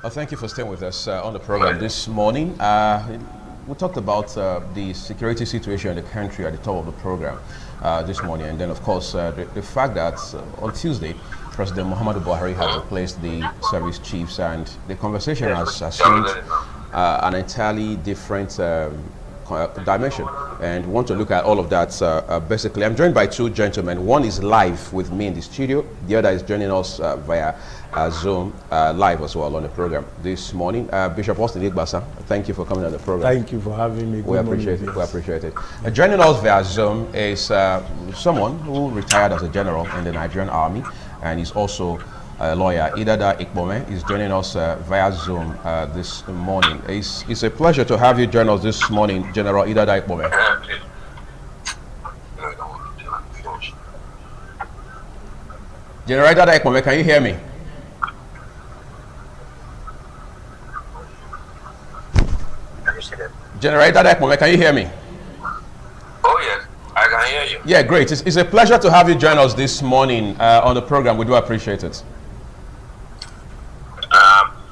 Thank you for staying with us on the program this morning. We talked about the security situation in the country at the top of the program this morning, and then, of course, the fact that on Tuesday, President Muhammadu Buhari has replaced the service chiefs, and the conversation has assumed an entirely different dimension. And we want to look at all of that. Basically, I'm joined by two gentlemen. One is live with me in the studio. The other is joining us via Zoom live as well on the program this morning. Bishop Austin Igbasa, thank you for coming on the program. Thank you for having me. We appreciate it. We appreciate it. Joining us via Zoom is someone who retired as a general in the Nigerian Army, and he's also a lawyer. Idada Ikpome is joining us via Zoom this morning. It's a pleasure to have you join us this morning, General Idada Ikpome. General Idada Ikpome, can you hear me? General Idada Ikpome, can you hear me? Oh yes, I can hear you. Yeah, great. It's a pleasure to have you join us this morning on the program. We do appreciate it.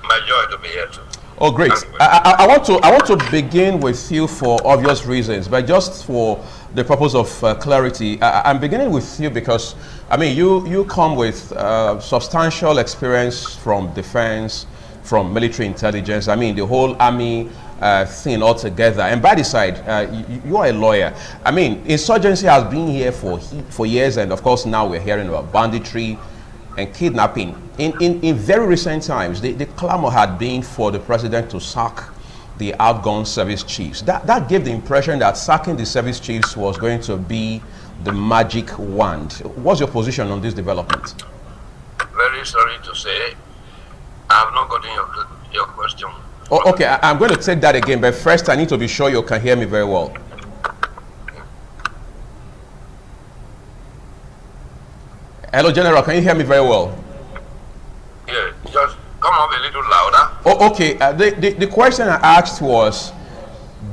My joy to be here too. Oh, great. I want to begin with you for obvious reasons, but just for the purpose of clarity, I'm beginning with you because, I mean, you come with substantial experience from defense, from military intelligence. I mean, the whole army thing altogether. And by the side, you are a lawyer. I mean, insurgency has been here for years, and of course now we're hearing about banditry and kidnapping. In very recent times, the clamor had been for the president to sack the outgone service chiefs. That gave the impression that sacking the service chiefs was going to be the magic wand. What's your position on this development? Very sorry to say, I have not gotten your question. Oh, okay, I'm going to take that again, but first I need to be sure you can hear me very well. Hello, General, can you hear me very well? Yeah, just come up a little louder. Oh, okay. The question I asked was,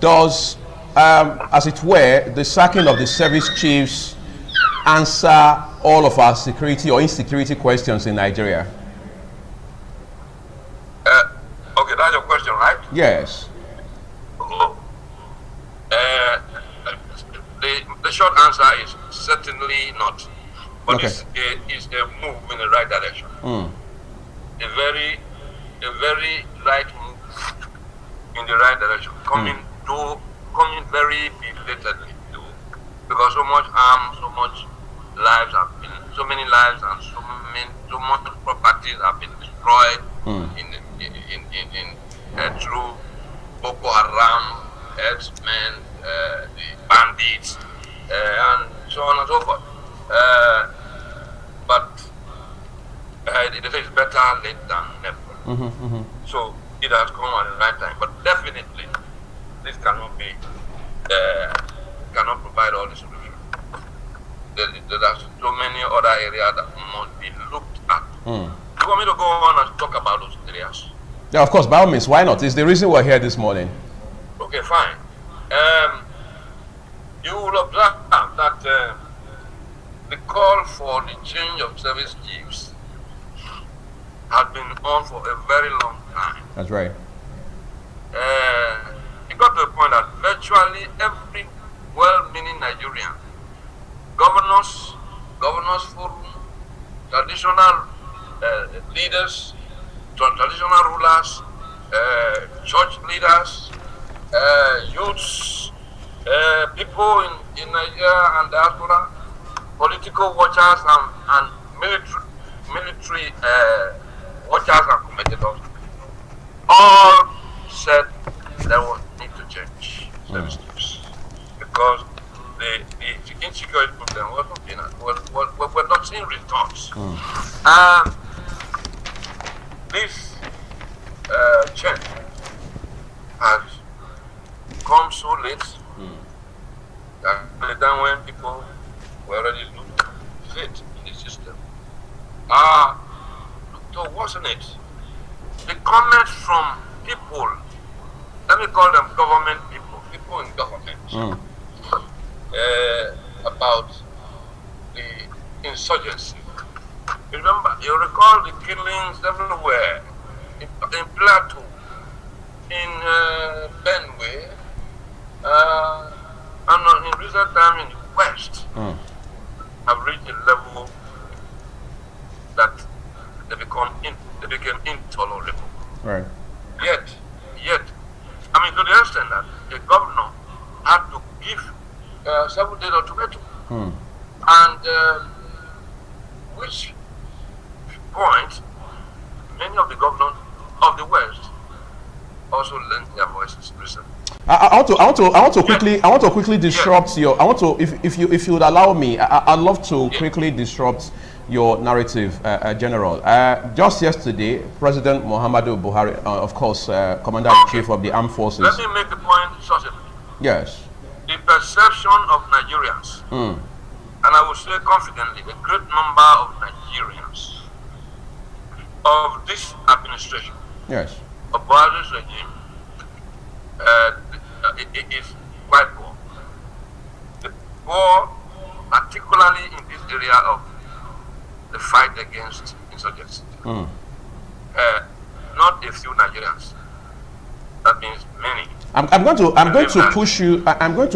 does, as it were, the sacking of the service chiefs answer all of our security or insecurity questions in Nigeria? Okay, that's your question, right? Yes. The short answer is certainly not. But Okay. it's a move in the right direction. A very right move in the right direction. Coming very belatedly too, because so much harm, so many lives and so much properties have been destroyed through Boko Haram, herdsmen, the bandits, and so on and so forth. But they say it's better late than never. So it has come at the right time. But definitely, this cannot provide all the solution. There are so many other areas that must be looked at. You want me to go on and talk about those areas? Yeah, of course, by all means, why not? It's the reason we're here this morning. Okay, fine. You will observe that the call for the change of service chiefs has been on for a very long time. That's right. It got to a point that virtually every well-meaning Nigerian, governors forum, traditional leaders, traditional rulers, church leaders, youths, people in Nigeria and diaspora, political watchers and military watchers and commentators all said there was need to change service chiefs because the insecurity problem was not being we're not seeing results. This change has come so late that by the time when people were already losing faith in the system. So wasn't it? The comments from people, let me call them government people in government, about the insurgency. You recall the killings everywhere, in Plateau, in Benue, and in recent time in the West, have reached a level that they became intolerable. Right. Yet, I mean, to the extent that the governor had to give 7 days ultimatum, and which point many of the governors of the West also lent their voices recently. I want to quickly disrupt your. If you would allow me, I'd love to quickly disrupt your narrative, General. Just yesterday, President Muhammadu Buhari, of course, Commander-in-Chief of the Armed Forces. Let me make the point succinctly. Yes. The perception of Nigerians, and I will say confidently, a great number of Nigerians of this administration, yes, of Buhari's regime, it is quite poor. The poor, particularly in this area of the fight against insurgency. Not a few Nigerians. That means many. I'm going to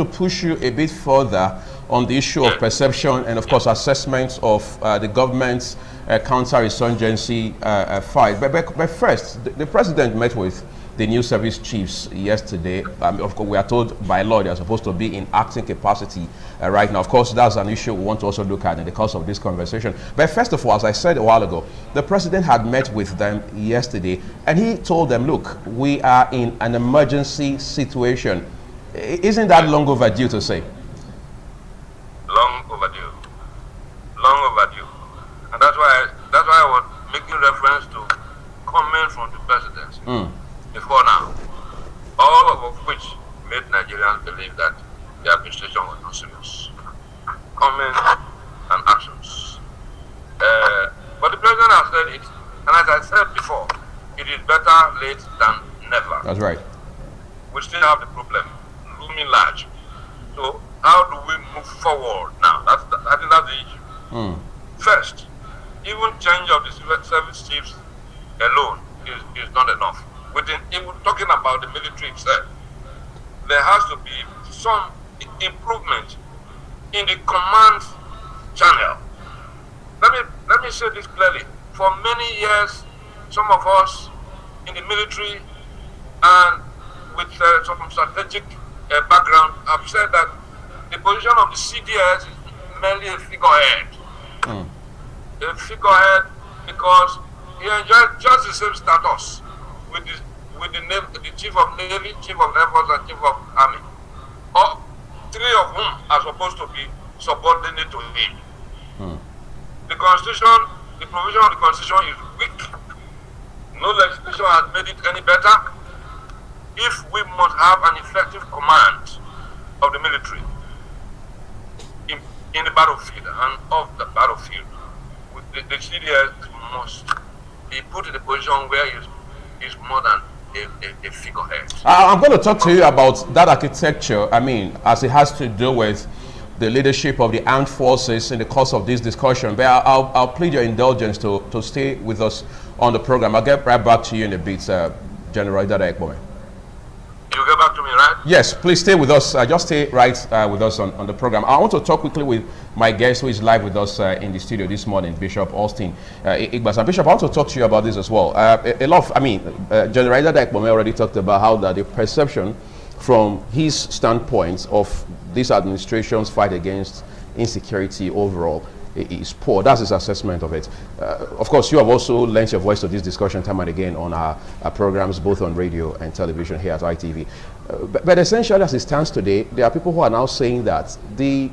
push you a bit further on the issue of perception and, of course, assessments of the government's counter-insurgency fight. But first, the president met with the new service chiefs yesterday. Of course, we are told by law they are supposed to be in acting capacity right now. Of course, that's an issue we want to also look at in the course of this conversation. But first of all, as I said a while ago, the president had met with them yesterday, and he told them, look, we are in an emergency situation. Isn't that long overdue to say? Long overdue. Long overdue. And that's why I was making reference to comment from the presidency. Before now, all of which made Nigerians believe that the administration was not serious. Comments and actions. But the president has said it, and as I said before, it is better late than never. That's right. We still have the problem looming large. So how do we move forward now? I think that's the issue. First, even change of the service chiefs alone is not enough. Even talking about the military itself, there has to be some improvement in the command channel. Let me say this clearly. For many years, some of us in the military and with some strategic background have said that the position of the CDS is merely a figurehead. A figurehead because he enjoys just the same status with the chief of navy, chief of air force, and chief of army. All three of whom are supposed to be subordinate to him. The constitution, the provision of the constitution is weak. No legislation has made it any better. If we must have an effective command of the military in the battlefield and off the battlefield, the CDS must be put in a position where is more than a figurehead. I'm going to talk to you about that architecture, I mean, as it has to do with the leadership of the armed forces in the course of this discussion. But I'll plead your indulgence to stay with us on the program. I'll get right back to you in a bit, General Dada Ekbome. You'll get back to me, right? Yes, please stay with us. Just stay right with us on the program. I want to talk quickly with my guest who is live with us in the studio this morning, Bishop Austin Igbas. And Bishop, I want to talk to you about this as well. General Dada Ekbome already talked about how that the perception from his standpoint of this administration's fight against insecurity overall is poor. That's his assessment of it. Of course, you have also lent your voice to this discussion time and again on our programs, both on radio and television here at ITV. But essentially, as it stands today, there are people who are now saying that the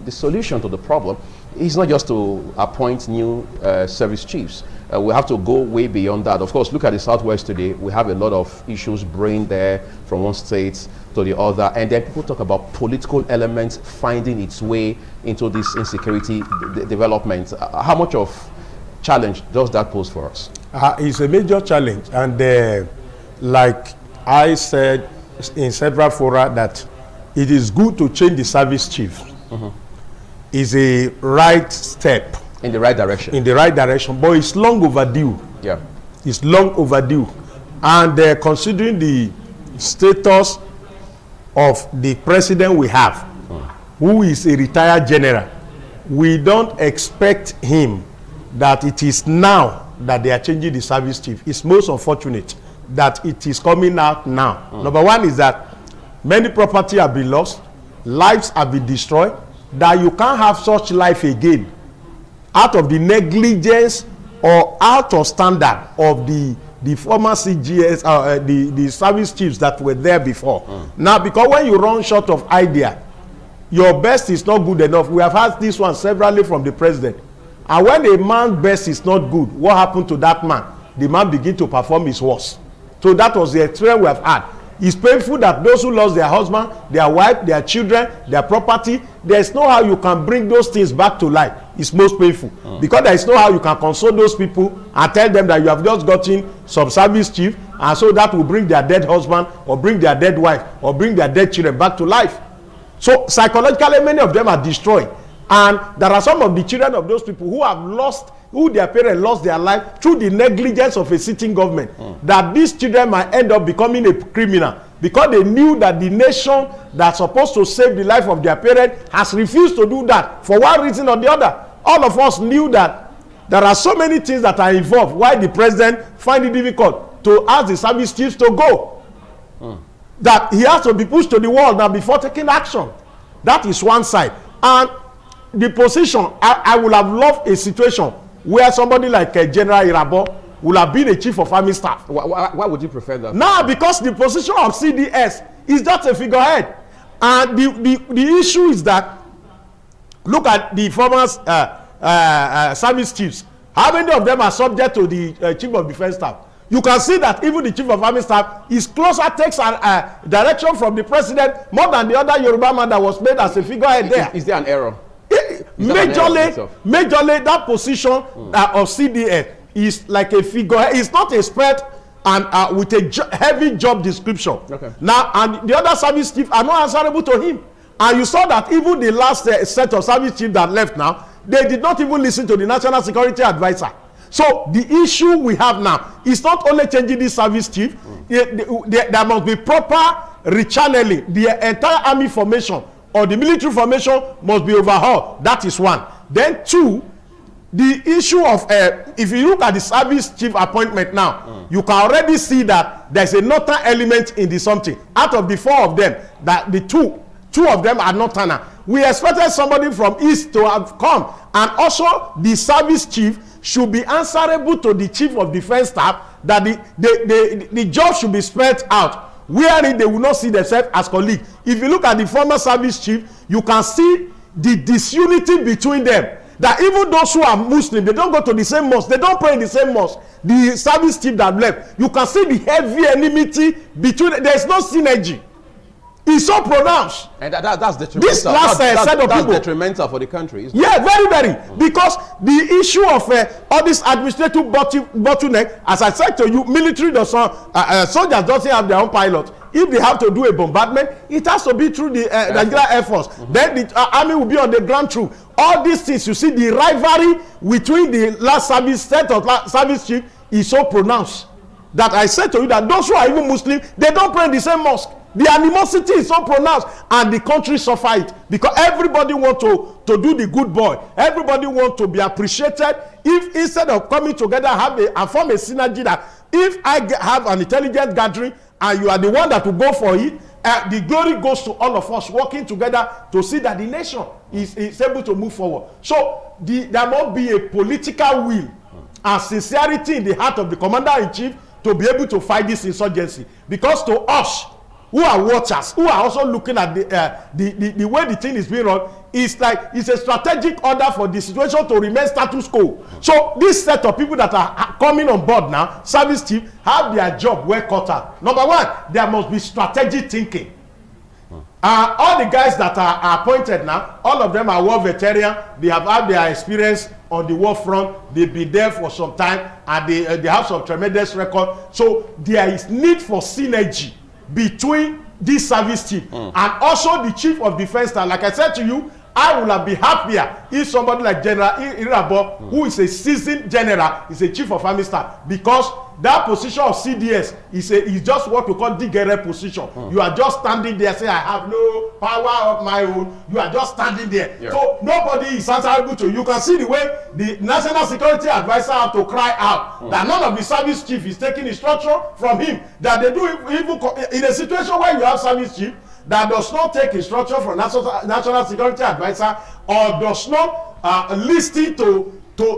solution to the problem is not just to appoint new service chiefs. We have to go way beyond that. Of course, look at the Southwest today. We have a lot of issues brewing there from one state to the other. And then people talk about political elements finding its way into this insecurity development. How much of challenge does that pose for us? It's a major challenge. And like I said in several fora, that it is good to change the service chief. Is a right step. In the right direction. In the right direction, but it's long overdue. Yeah. is long overdue. And considering the status of the president we have, who is a retired general, we don't expect him that it is now that they are changing the service chief. It's most unfortunate that it is coming out now. Number one is that many property have been lost, lives have been destroyed, that you can't have such life again out of the negligence or out of standard of the former CGS, the service chiefs that were there before. Now, because when you run short of idea, your best is not good enough. We have had this one severally from the president. And when a man's best is not good, what happened to that man? The man begin to perform his worst. So that was the experience we have had. It's painful that those who lost their husband, their wife, their children, their property, there's no how you can bring those things back to life. It's most painful. Because there is no how you can console those people and tell them that you have just gotten some service chief, and so that will bring their dead husband or bring their dead wife or bring their dead children back to life. So psychologically, many of them are destroyed. And there are some of the children of those people who have lost, who their parents lost their life through the negligence of a sitting government, that these children might end up becoming a criminal because they knew that the nation that's supposed to save the life of their parent has refused to do that for one reason or the other. All of us knew that there are so many things that are involved why the president find it difficult to ask the service chiefs to go. That he has to be pushed to the wall now before taking action. That is one side. And the position, I would have loved a situation where somebody like General Irabo would have been a chief of army staff. Why would you prefer that? Now, because the position of CDS is just a figurehead. And the issue is that, look at the former service chiefs. How many of them are subject to the chief of defense staff? You can see that even the chief of army staff is closer, takes a direction from the president more than the other Yoruba man that was made as a figurehead there. Is there an error? Majorly that position of CDS is like a figurehead. It's not a spread and with a heavy job description. Okay. Now, and the other service chiefs are not answerable to him. And you saw that even the last set of service chiefs that left now, they did not even listen to the national security advisor. So the issue we have now is not only changing the service chief, there must be proper rechanneling. The entire army formation or the military formation must be overhauled. That is one. Then two, the issue of if you look at the service chief appointment now, you can already see that there's a northern element in the something. Out of the four of them, that the two of them are northerner. We expected somebody from east to have come, and also the service chief should be answerable to the chief of defense staff, that the job should be spread out, wherein they will not see themselves as colleagues. If you look at the former service chief, you can see the disunity between them. That even those who are Muslim, they don't go to the same mosque, they don't pray in the same mosque. The service chief that left, you can see the heavy enmity between them. There is no synergy. It's so pronounced. And that's detrimental. This last set of people. That's detrimental for the country. Isn't it? Very, very. Because the issue of all this administrative bottleneck, as I said to you, military doesn't, soldiers doesn't have their own pilot. If they have to do a bombardment, it has to be through the Nigerian Air Force. Then the army will be on the ground through. All these things, you see, the rivalry between the last service set of service chief is so pronounced that I said to you that those who are even Muslim, they don't pray in the same mosque. The animosity is so pronounced, and the country suffer it because everybody want to do the good boy. Everybody want to be appreciated. If instead of coming together and form a synergy, that if I have an intelligent gathering and you are the one that will go for it, the glory goes to all of us working together to see that the nation is able to move forward. So there must be a political will and sincerity in the heart of the commander-in-chief to be able to fight this insurgency. Because to us, who are watchers, who are also looking at the way the thing is being run, it's a strategic order for the situation to remain status quo. So this set of people that are coming on board now, service chief, have their job well cut out. Number one, there must be strategic thinking. All the guys that are appointed now, all of them are war veteran. They have had their experience on the war front. They've been there for some time, and they have some tremendous record. So there is need for synergy between this service chief and also the chief of defense staff. Like I said to you, I would have been happier if somebody like General Irabo, who is a seasoned general, is a chief of army staff, because that position of CDS is just what we call digere position. You are just standing there saying, I have no power of my own. You are just standing there. Yeah. So nobody is answerable to you. You can see the way the National Security Advisor have to cry out that none of the service chief is taking instruction from him. That they do even in a situation where you have service chief that does not take instruction from National Security Advisor or does not listen to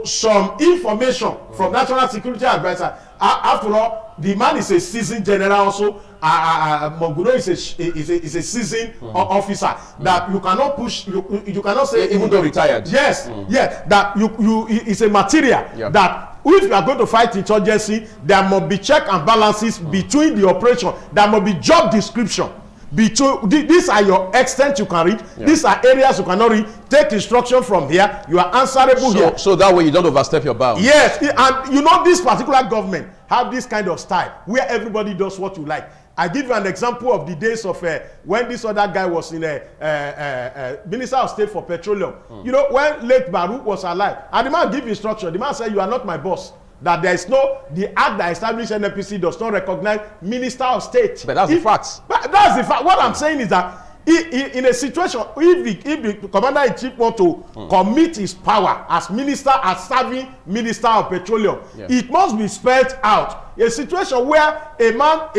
some information from National Security Advisor. After all, the man is a seasoned general also. Moguno is a seasoned officer that you cannot push. You cannot say even though retired. Yes, yes. That you is a material that if you are going to fight insurgency, there must be check and balances between the operation. There must be job description. These are your extent you can read. These are areas you cannot read. Take instruction from here. You are answerable here. So that way you don't overstep your bounds. Yes, and you know this particular government have this kind of style where everybody does what you like. I give you an example of the days of when this other guy was in a Minister of State for Petroleum. You know, when late Baru was alive, and the man give instruction. The man said, "You are not my boss." That there is the act that established NNPC does not recognize Minister of State. But that's the fact. But that's the fact. What I'm saying is that in a situation, if the Commander-in-Chief want to commit his power as serving Minister of Petroleum, it must be spelled out. A situation where a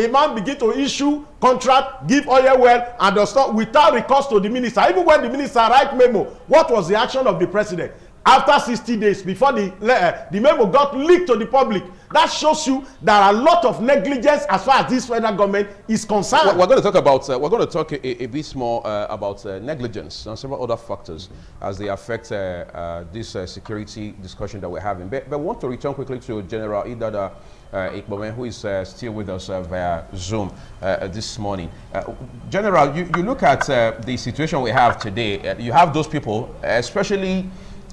man begin to issue contract, give oil well, and does not without recourse to the minister. Even when the minister write memo, what was the action of the president? After 60 days, before the memo got leaked to the public, that shows you there are a lot of negligence as far as this federal government is concerned. We're going to talk about a bit more about negligence and several other factors as they affect this security discussion that we're having. But I want to return quickly to General Idada Ikbome, who is still with us via Zoom this morning. General, you look at the situation we have today. You have those people, especially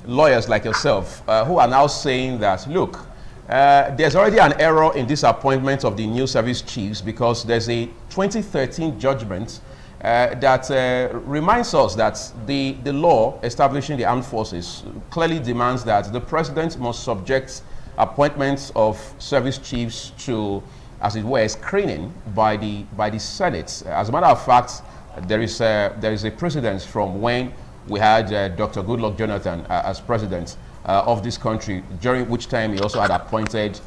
lawyers like yourself, who are now saying that, look, there's already an error in this appointment of the new service chiefs because there's a 2013 judgment that reminds us that the law establishing the armed forces clearly demands that the president must subject appointments of service chiefs to, as it were, screening by the Senate. As a matter of fact, there is a precedent from when we had Dr. Goodluck Jonathan as president of this country, during which time he also had appointed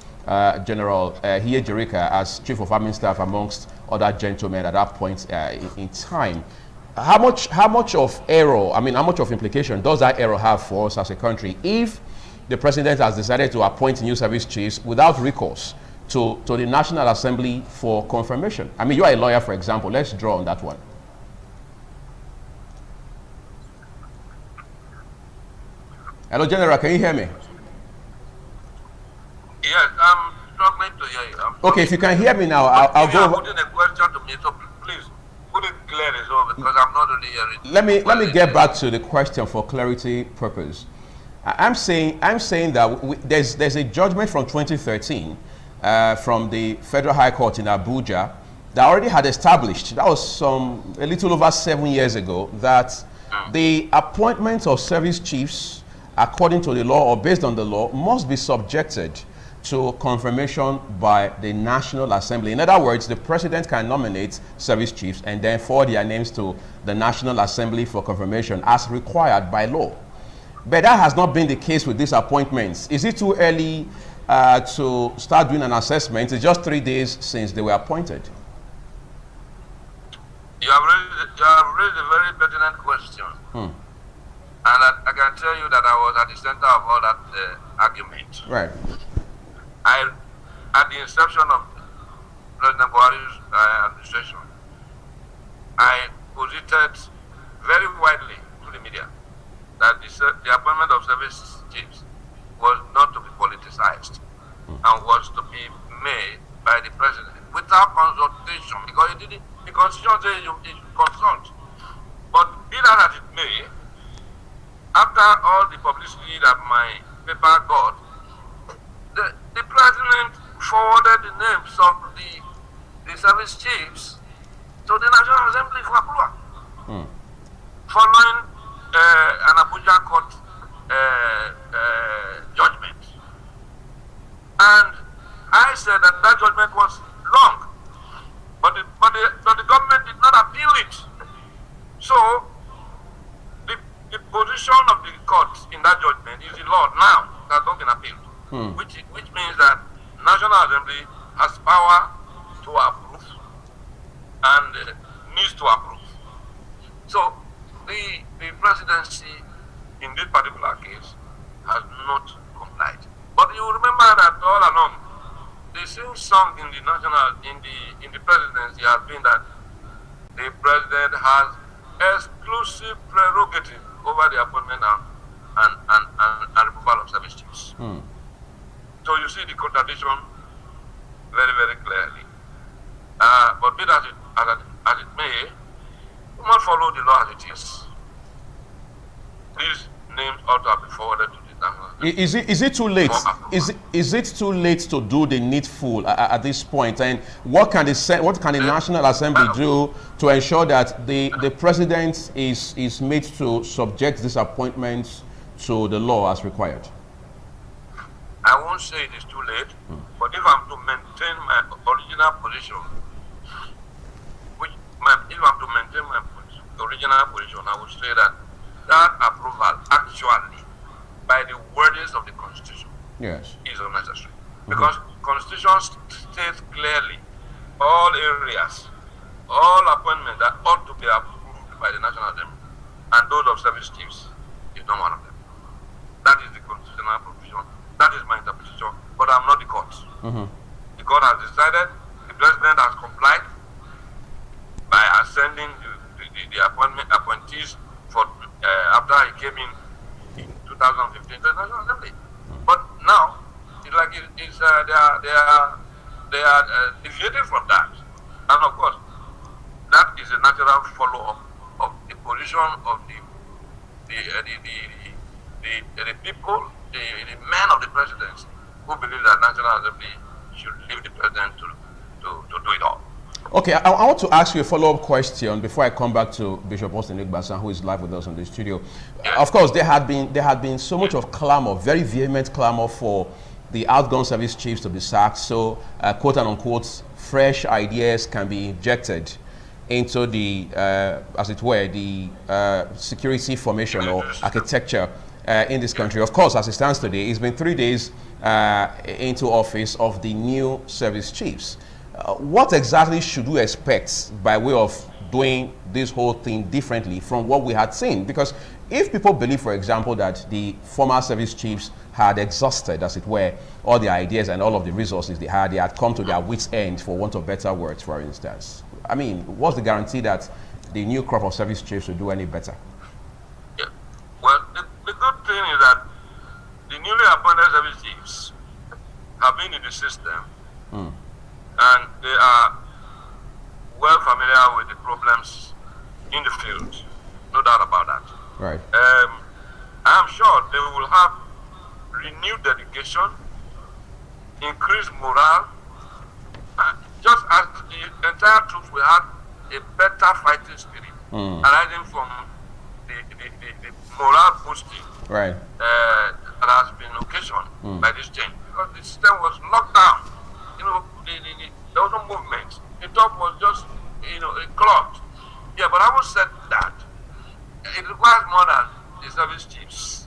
General Hiye Jerika as chief of army staff, amongst other gentlemen at that point in time. How much of error, how much of implication does that error have for us as a country if the president has decided to appoint new service chiefs without recourse to the National Assembly for confirmation? You are a lawyer, for example. Let's draw on that one. Hello, General, can you hear me? Yes, I'm struggling to hear you. Okay, if you can hear me now, I'll go. You're putting a question to me, so please put it clearly, so because I'm not really hearing. Let me get back to the question for clarity purpose. I'm saying that there's a judgment from 2013 from the Federal High Court in Abuja that already had established, that was a little over 7 years ago, that the appointment of service chiefs, according to the law or based on the law, must be subjected to confirmation by the National Assembly. In other words, the president can nominate service chiefs and then forward their names to the National Assembly for confirmation as required by law. But that has not been the case with these appointments. Is it too early to start doing an assessment? It's just 3 days since they were appointed. You have raised a very pertinent question. And I can tell you that I was at the center of all that argument. Right. At the inception of President Buhari's administration, I posited very widely to the media that the appointment of service chiefs was not to be politicized and was to be made by the president without consultation, because the constitution says you should consult. But be that as it may, after all the publicity that my paper got, the president forwarded the names of the service chiefs to the National Assembly for approval, following an Abuja court judgment. And I TMI said that that judgment was wrong, but the government did not appeal it. So the position of the court in that judgment is the law now. It has not been appealed, which means that National Assembly has power to approve and needs to approve. So the presidency in this particular case has not complied. But you remember that all along, the same song in the presidency has been that the president has exclusive prerogative over the appointment and removal of service chiefs. So you see the contradiction very, very clearly. But be that as it may, we must follow the law as it is. These names ought to be forwarded to the national. Is it too late? Is it too late to do the needful at this point? And what can the National Assembly do to ensure that the president is made to subject these appointments to the law as required? I won't say it is too late, but if I'm to maintain my original position, I would say that approval actually, by the wordings of the Constitution, is unnecessary. Because Constitution states clearly all areas, all appointments that ought to be approved by the National Assembly, and those of service chiefs is not one of them. That is the constitutional provision. That is my interpretation, but I'm not the court. The court has decided, the president has complied by ascending the appointees for after he came in 2015 to the National Assembly. But now, it's like they are deviating from that. And of course, that is a natural follow-up of the position of the people, the men of the presidency, who believe that National Assembly should leave the president to do it all. Okay, I want to ask you a follow-up question before I come back to Bishop Austin Igbasan, who is live with us in the studio. Of course, there had been so much of clamor, very vehement clamor for the outgone service chiefs to be sacked. So, quote and unquote, fresh ideas can be injected into the, as it were, the security formation or architecture in this country. Of course, as it stands today, it's been 3 days into office of the new service chiefs. What exactly should we expect by way of doing this whole thing differently from what we had seen? Because if people believe, for example, that the former service chiefs had exhausted, as it were, all the ideas and all of the resources they had come to their wits' end, for want of better words, for instance. I mean, what's the guarantee that the new crop of service chiefs will do any better? Yeah. Well, the good thing is that the newly appointed service chiefs have been in the system, and they are well familiar with the problems in the field. No doubt about that. Right. I am sure they will have renewed dedication, increased morale, just as the entire troops will have a better fighting spirit arising from the morale boosting that has been occasioned by this change. Because the system was locked down. You know, there was no movement. The top was just, clogged. Yeah, but I would say that it requires more than the service chiefs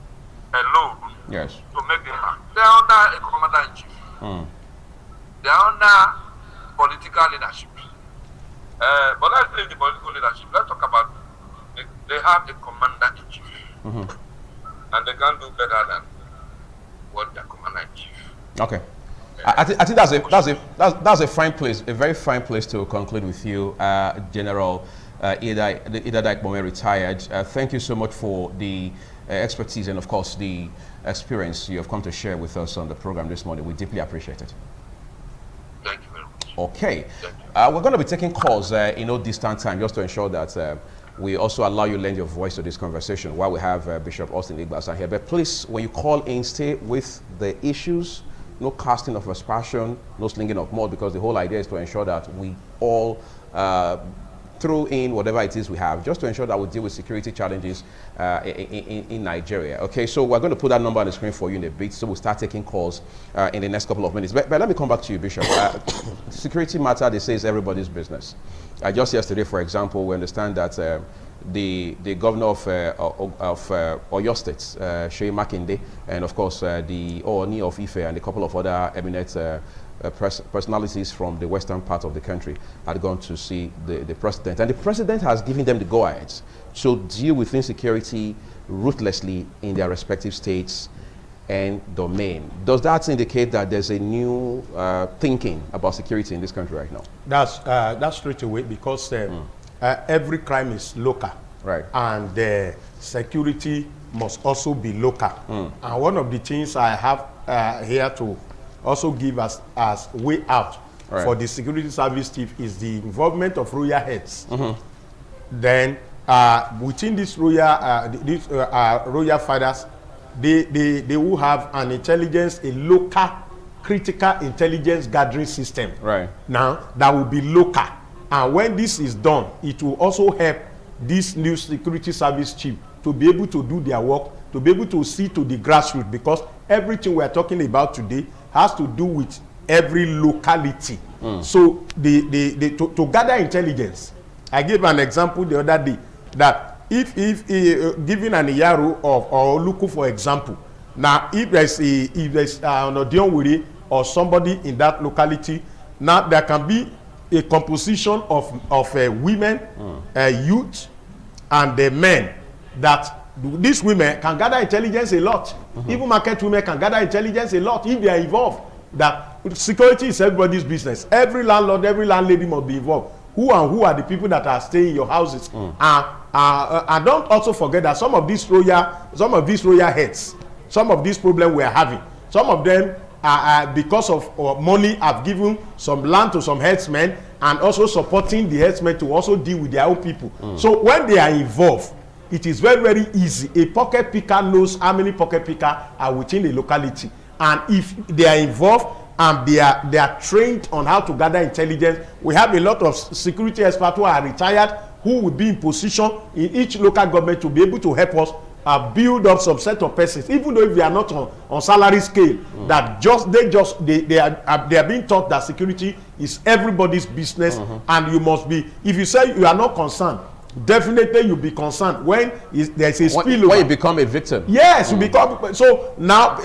alone to make the impact. They are under a commander-in-chief. They are under political leadership. But let's leave the political leadership. Let's talk about they have a commander-in-chief. And they can do better than what their commander-in-chief. Okay. I think that's a fine place, a very fine place to conclude with you, General Ida Daikbome, retired. Thank you so much for the expertise and, of course, the experience you have come to share with us on the program this morning. We deeply appreciate it. Thank you very much. Okay. We're going to be taking calls in no distant time, just to ensure that we also allow you to lend your voice to this conversation while we have Bishop Austin Igbasan here. But please, when you call in, stay with the issues. No casting of aspersion, no slinging of mud, because the whole idea is to ensure that we all throw in whatever it is we have, just to ensure that we deal with security challenges in Nigeria. Okay, so we're going to put that number on the screen for you in a bit, so we'll start taking calls in the next couple of minutes. But let me come back to you, Bishop. Security matter, they say, is everybody's business. Just yesterday, for example, we understand that the governor of Oyo State, Seyi Makinde, and of course the Ooni of Ife and a couple of other eminent personalities from the western part of the country had gone to see the president, and the president has given them the go-ahead to deal with insecurity ruthlessly in their respective states and domain. Does that indicate that there's a new thinking about security in this country right now? That's straight away, because every crime is local, right? And security must also be local. And one of the things I have here to also give us as way out for the security service chief is the involvement of royal heads. Then within this royal fathers, they will have an intelligence, a local critical intelligence gathering system. Right. Now that will be local. And when this is done, it will also help this new security service chief to be able to do their work, to be able to see to the grassroots, because everything we are talking about today has to do with every locality. So to gather intelligence, I gave an example the other day that if given an Iyaru or Oluku, for example, now if there's an Odionwiri or somebody in that locality, now there can be a composition of women, youth, and the men, that these women can gather intelligence a lot. Even market women can gather intelligence a lot if they are involved. That security is everybody's business. Every landlord, every landlady must be involved. Who are the people that are staying in your houses? And don't also forget that some of these royal heads, some of these problems we are having, some of them because of money, have given some land to some headsmen, and also supporting the headsmen to also deal with their own people. So when they are involved, it is very, very easy. A pocket picker knows how many pocket pickers are within a locality, and if they are involved and they are trained on how to gather intelligence, we have a lot of security experts who are retired, who will be in position in each local government to be able to help us build up some set of persons, even though if they are not on salary scale, that they are being taught that security is everybody's business, and you must be, if you say you are not concerned, definitely you'll be concerned when there's a spillover. When you become a victim. Yes, you become. So now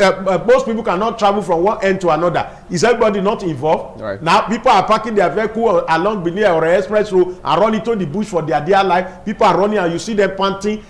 most people cannot travel from one end to another. Is everybody not involved? Right. Now people are parking their vehicle along Benin or Express Road and running to the bush for their dear life. People are running and you see them panting.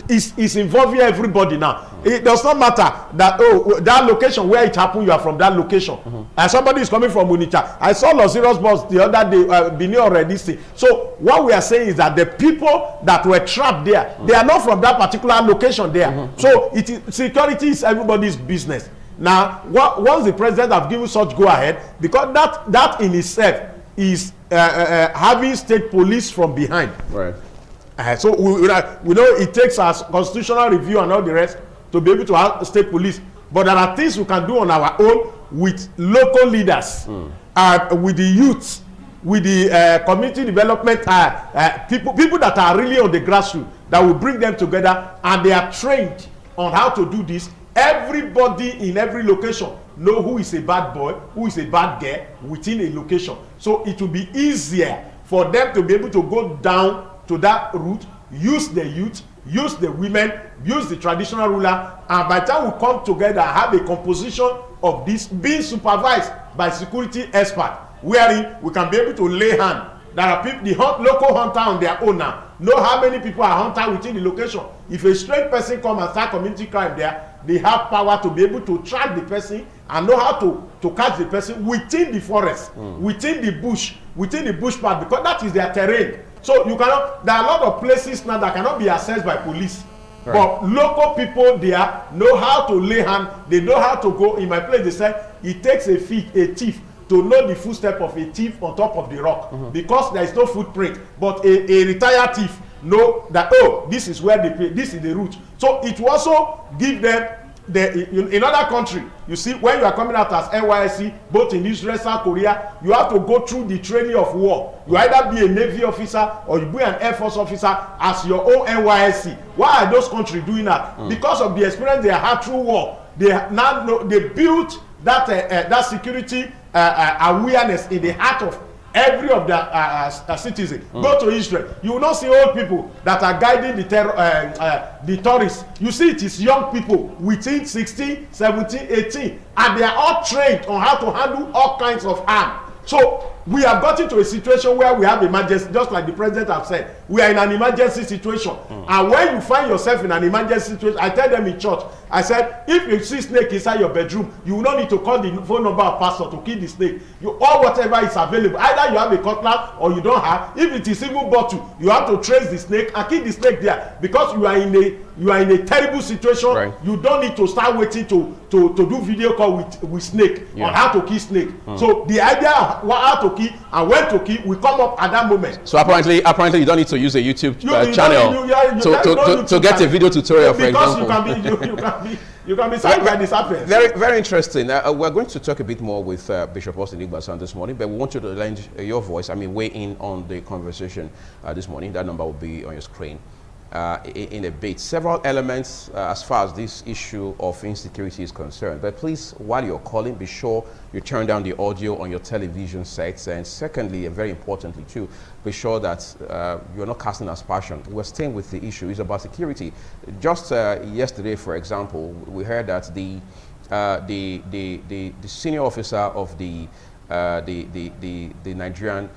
It's involving everybody now. It does not matter that, that location where it happened, you are from that location. And somebody is coming from Onitsha. I saw Los Zeros bus the other day, Benin already. So what we are saying is that the people that were trapped there, they are not from that particular location there. So security is everybody's business. Now, once the president have given such go ahead, because that in itself is having state police from behind. Right. So we know it takes us constitutional review and all the rest to be able to have state police, but there are things we can do on our own with local leaders, with the youth, with the community development people that are really on the grassroots, that will bring them together, and they are trained on how to do this. Everybody in every location know who is a bad boy, who is a bad girl within a location. So it will be easier for them to be able to go down to that route, use the youth, use the women, use the traditional ruler, and by the time we come together, have a composition of this being supervised by security experts, wherein we can be able to lay hand. There are people, the local hunter on their own now know how many people are hunter within the location. If a strange person come and start community crime there, they have power to be able to track the person and know how to catch the person within the forest, within the bush part, because that is their terrain. So you cannot, there are a lot of places now that cannot be accessed by police. Right. But local people there know how to lay hand, they know how to go. In my place, they say it takes a thief to know the footstep of a thief on top of the rock, because there is no footprint. But a retired thief know that, this is where this is the route. So it will also give them in other country, you see, when you are coming out as NYSC, both in Israel, South Korea, you have to go through the training of war. You either be a Navy officer or you be an Air Force officer as your own NYSC. Why are those countries doing that? Because of the experience they had through war. They now know, they built that security awareness in the heart of every of the citizens. Go to Israel, you will not see old people that are guiding the tourists. You see it is young people within 16, 17, 18, and they are all trained on how to handle all kinds of harm. So we have gotten to a situation where we have emergency, just like the president have said, we are in an emergency situation. And when you find yourself in an emergency situation, I tell them in church, I said, if you see snake inside your bedroom, you will not need to call the phone number of pastor to kill the snake. You, or whatever is available, either you have a cutlass or you don't have. If it is even bottle, you have to trace the snake and kill the snake there, because you are in a terrible situation. Right. You don't need to start waiting to do video call with snake on how to kill snake. So the idea of how to kill and when to kill will come up at that moment. So apparently you don't need to use a YouTube channel to get a video tutorial, for example. Because you can be signed by the serpent. Very, very interesting. We're going to talk a bit more with Bishop Austin Igbasan this morning, but we want you to lend your voice, weigh in on the conversation this morning. That number will be on your screen in a bit. Several elements as far as this issue of insecurity is concerned. But please, while you're calling, be sure you turn down the audio on your television sets. And secondly, and very importantly too, be sure that you're not casting aspersion. We're staying with the issue. It's about security. Just yesterday, for example, we heard that the senior officer of the Nigerian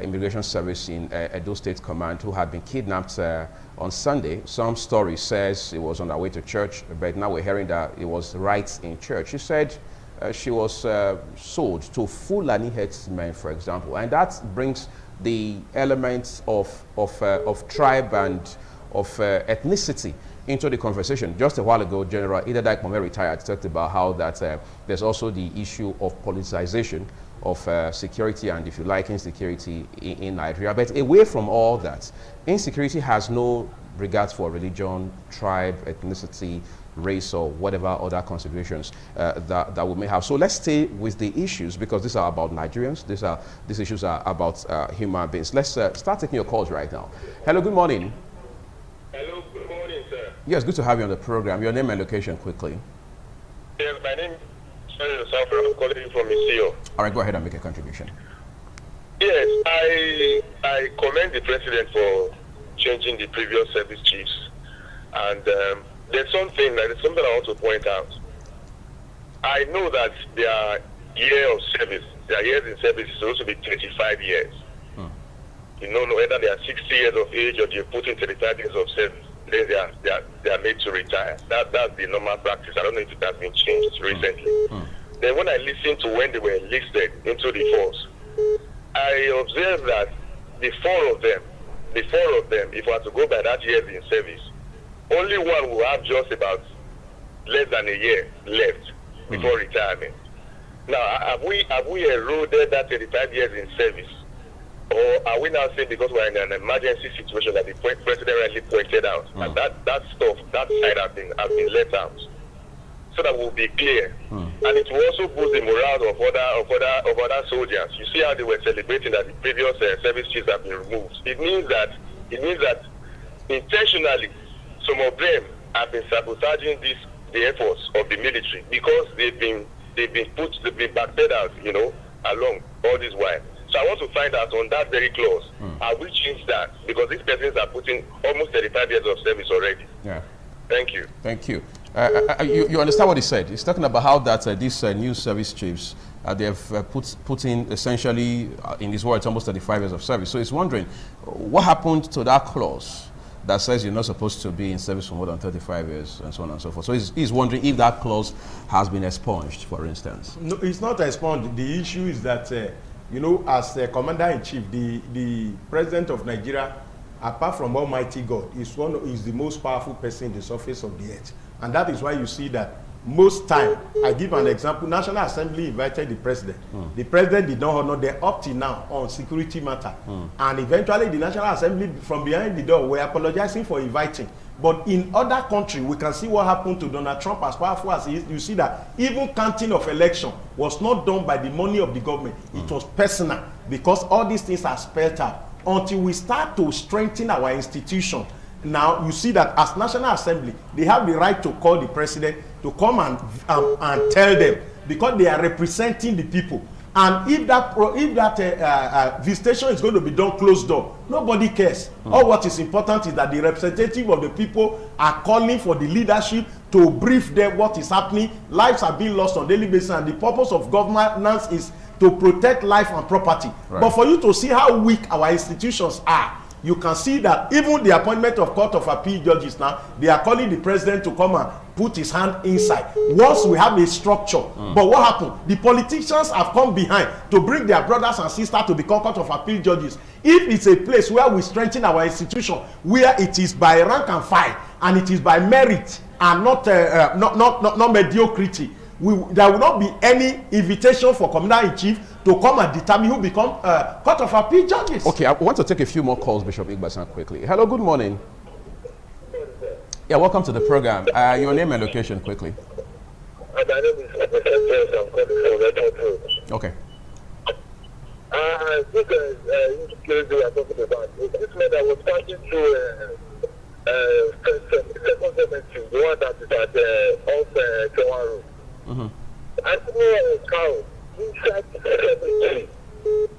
Immigration Service in Edo State Command, who had been kidnapped on Sunday. Some story says it was on her way to church, but now we're hearing that it was right in church. She said she was sold to Fulani herdsmen, for example, and that brings the elements of tribe and of ethnicity into the conversation. Just a while ago, General Idadai Kome retired talked about how that there's also the issue of politicization of security and, if you like, insecurity in Nigeria. But away from all that, insecurity has no regard for religion, tribe, ethnicity, race, or whatever other considerations that we may have. So let's stay with the issues, because these are about Nigerians. These issues are about human beings. Let's start taking your calls right now. Hello, good morning. Hello, good morning, sir. Yes, good to have you on the program. Your name and location quickly. Yes, my name is I'm calling you from Isio. All right, go ahead and make a contribution. Yes, I commend the president for changing the previous service chiefs. And there's something I want to point out. I know that their year of service, their years in service is supposed to be 35 years. You know, whether they are 60 years of age or they put in 35 years of service, then they are made to retire. That's the normal practice. I don't know if it has been changed recently. Then when I listened to when they were enlisted into the force, I observed that the four of them, if I had to go by that years in service, only one will have just about less than a year left before retirement. Now, have we eroded that 35 years in service? Or are we now saying because we're in an emergency situation that the president rightly pointed out, and that side has been left out, so that we'll be clear, and it will also boost the morale of other soldiers. You see how they were celebrating that the previous service chiefs have been removed. It means that intentionally some of them have been sabotaging the efforts of the military, because they've been backed out, along all this while. So I want to find out on that very clause, have we changed that? Because these persons are putting almost 35 years of service already. Yeah. Thank you. Thank you. You understand what he said? He's talking about how that these new service chiefs, they have put in essentially, in his words, almost 35 years of service. So he's wondering, what happened to that clause that says you're not supposed to be in service for more than 35 years and so on and so forth? So he's wondering if that clause has been expunged, for instance. No, it's not expunged. The issue is that as Commander-in-Chief, the President of Nigeria, apart from Almighty God, is the most powerful person in the surface of the earth. And that is why you see that most time, I give an example, National Assembly invited the president. The president did not honor them up till now on security matter. And eventually the National Assembly from behind the door were apologizing for inviting. But in other countries, we can see what happened to Donald Trump. As powerful as he is, you see that even counting of election was not done by the money of the government. It was personal, because all these things are spelled out. Until we start to strengthen our institution, now you see that as National Assembly, they have the right to call the president to come and tell them, because they are representing the people. And if that visitation is going to be done closed door, nobody cares. All what is important is that the representative of the people are calling for the leadership to brief them what is happening. Lives are being lost on a daily basis, and the purpose of governance is to protect life and property. Right. But for you to see how weak our institutions are, you can see that even the appointment of Court of Appeal judges now, they are calling the president to come and put his hand inside. Once we have a structure, but what happened? The politicians have come behind to bring their brothers and sisters to become Court of Appeal judges. If it's a place where we strengthen our institution, where it is by rank and file, and it is by merit and not mediocrity, there will not be any invitation for commander-in-chief to come and determine who become Court of Appeal judges. Okay, I want to take a few more calls, Bishop Igbasan, quickly. Hello, good morning. Yeah, welcome to the program. Your name and location, quickly. My name is James. I'm calling from Rethinking. Okay. This insecurity we are talking about. This man that was passing through second cemetery, the one that is at off Kewaru. I saw a cow inside the cemetery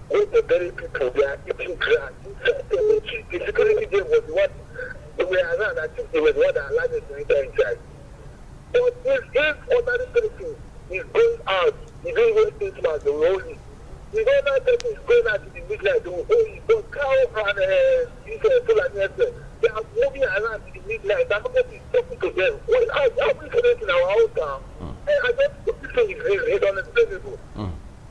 with the very people. They are eating grass inside the cemetery. The security there was what they were around. I think they were what allowed us to enter inside. But if other person is going out, he's doing what things about the rolling. If other person is going out in the midnight, they will hold it. But cow and they are moving around in the midnight. I'm not talking to them. How we connect in our own town? I don't think it's unexplainable.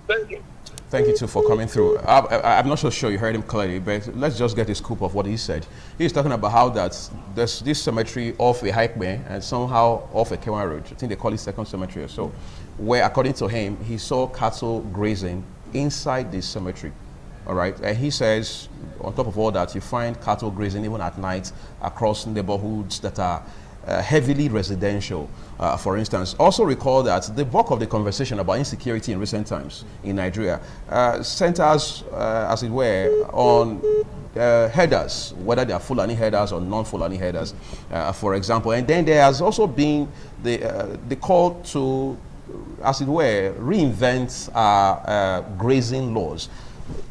Thank you. Thank you, too, for coming through. I'm not so sure you heard him clearly, but let's just get a scoop of what he said. He's talking about how that there's this cemetery off a highway and somehow off a Kewan Road. I think they call it second cemetery or so, where, according to him, he saw cattle grazing inside this cemetery. All right, and he says, on top of all that, you find cattle grazing even at night across neighborhoods that are heavily residential. For instance, also recall that the bulk of the conversation about insecurity in recent times in Nigeria centers, as it were, on headers, whether they are Fulani headers or non-Fulani headers, for example. And then there has also been the call to, as it were, reinvent grazing laws.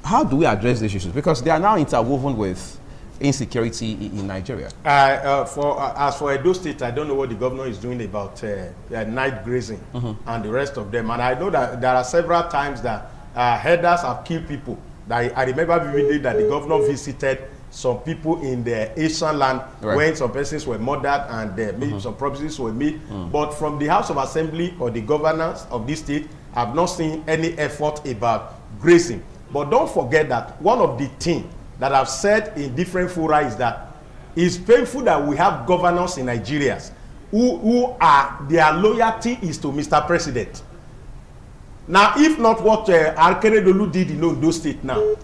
How do we address these issues? Because they are now interwoven with insecurity in Nigeria. As for Edo State, I don't know what the governor is doing about night grazing and the rest of them. And I know that there are several times that headers have killed people. I remember vividly that the governor visited some people in the Asian land, right, when some persons were murdered and maybe some properties were made. But from the House of Assembly or the governors of this state, I've not seen any effort about grazing. But don't forget that one of the things that I've said in different fora is that it's painful that we have governors in Nigeria who are, their loyalty is to Mr. President. Now, if not what Akeredolu did in Ondo State now,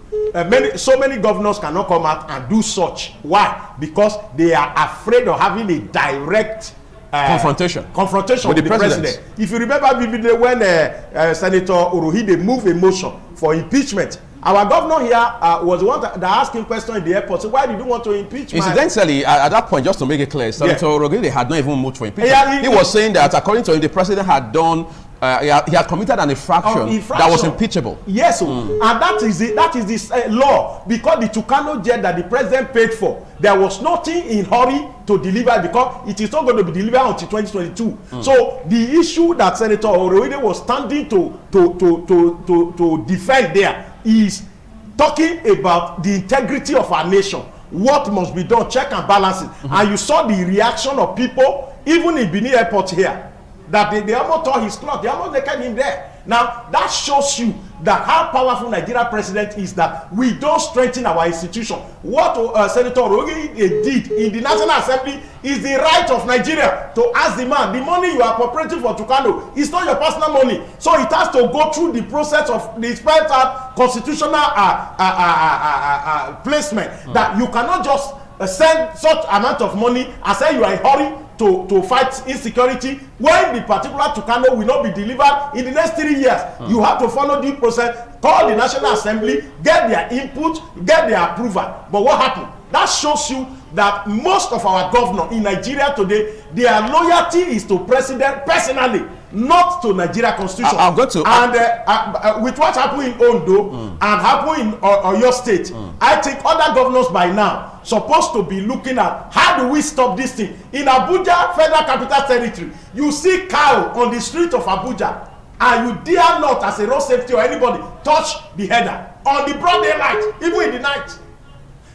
so many governors cannot come out and do such. Why? Because they are afraid of having a direct confrontation with the president. If you remember vividly when Senator Orohide moved a motion for impeachment, our governor here was the one that asked him question in the airport. So why did you want to impeach? Incidentally, at that point, just to make it clear, Senator Orohide had not even moved for impeachment. He was saying that according to him, the president had done. He had committed an infraction that was impeachable. Yes, and that is this law, because the Tucano jet that the president paid for, there was nothing in hurry to deliver because it is not going to be delivered until 2022. So the issue that Senator Orohide was standing to defend there is talking about the integrity of our nation. What must be done, check and balances. And you saw the reaction of people, even in Benin Airport here, that they almost tore his cloth, they almost naked him there. Now, that shows you that how powerful Nigeria president is, that we don't strengthen our institution. What Senator Rogi did in the National Assembly is the right of Nigeria to ask the man, the money you are appropriating for Tucano is not your personal money. So it has to go through the process of the special constitutional placement, that you cannot just send such amount of money and say you are in a hurry to fight insecurity when the particular Tucano will not be delivered in the next 3 years. You have to follow due process, call the National Assembly, get their input, get their approval. But what happened? That shows you that most of our governors in Nigeria today, their loyalty is to president personally, not to Nigeria constitution. I'm going to, and with what happened in Ondo and happened in Oyo State, I think other governors by now supposed to be looking at how do we stop this thing. In Abuja, Federal Capital Territory, you see cow on the street of Abuja, and you dare not, as a road safety or anybody, touch the header on the broad daylight, even in the night.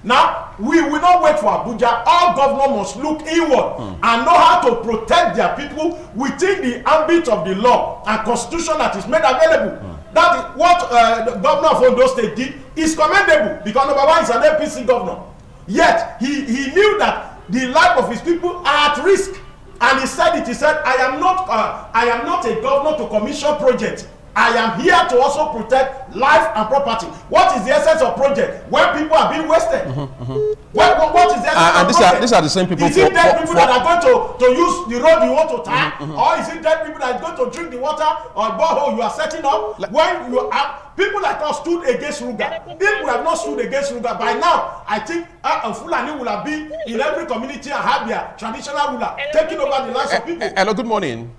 Now, we will not wait for Abuja. All governors must look inward and know how to protect their people within the ambit of the law and constitution that is made available. That is what the governor of Ondo State did is commendable, because number one, he's an APC governor. Yet, he knew that the life of his people are at risk. And he said it, he said, I am not a governor to commission projects. I am here to also protect life and property. What is the essence of project when people are being wasted? What is the essence of project? These are the same people. Is it dead people that are going to use the road you want to tie? Or is it dead people that are going to drink the water or borehole you are setting up? When you are, people like us stood against Ruga. If we have not stood against Ruga, by now, I think Fulani will have been in every community and have their traditional ruler taking over the lives of people. Hello, good morning.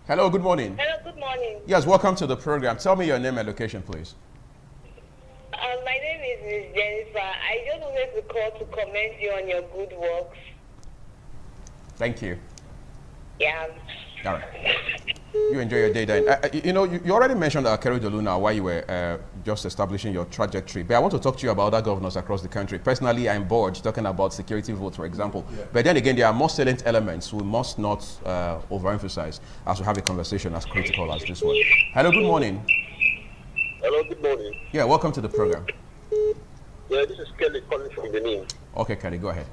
Hello, good morning. Hello, good morning. Yes, welcome to the program. Tell me your name and location, please. My name is Ms. Jennifer. I just wanted to call to commend you on your good works. Thank you. Yeah. All right. You enjoy your day then. You know, you already mentioned Akere Dolu now while you were just establishing your trajectory. But I want to talk to you about other governors across the country. Personally, I'm bored talking about security votes, for example. Yeah. But then again, there are more salient elements we must not overemphasize as we have a conversation as critical as this one. Hello, good morning. Hello, good morning. Yeah, welcome to the program. Yeah, this is Kelly calling from Benin. Okay, Kelly, go ahead.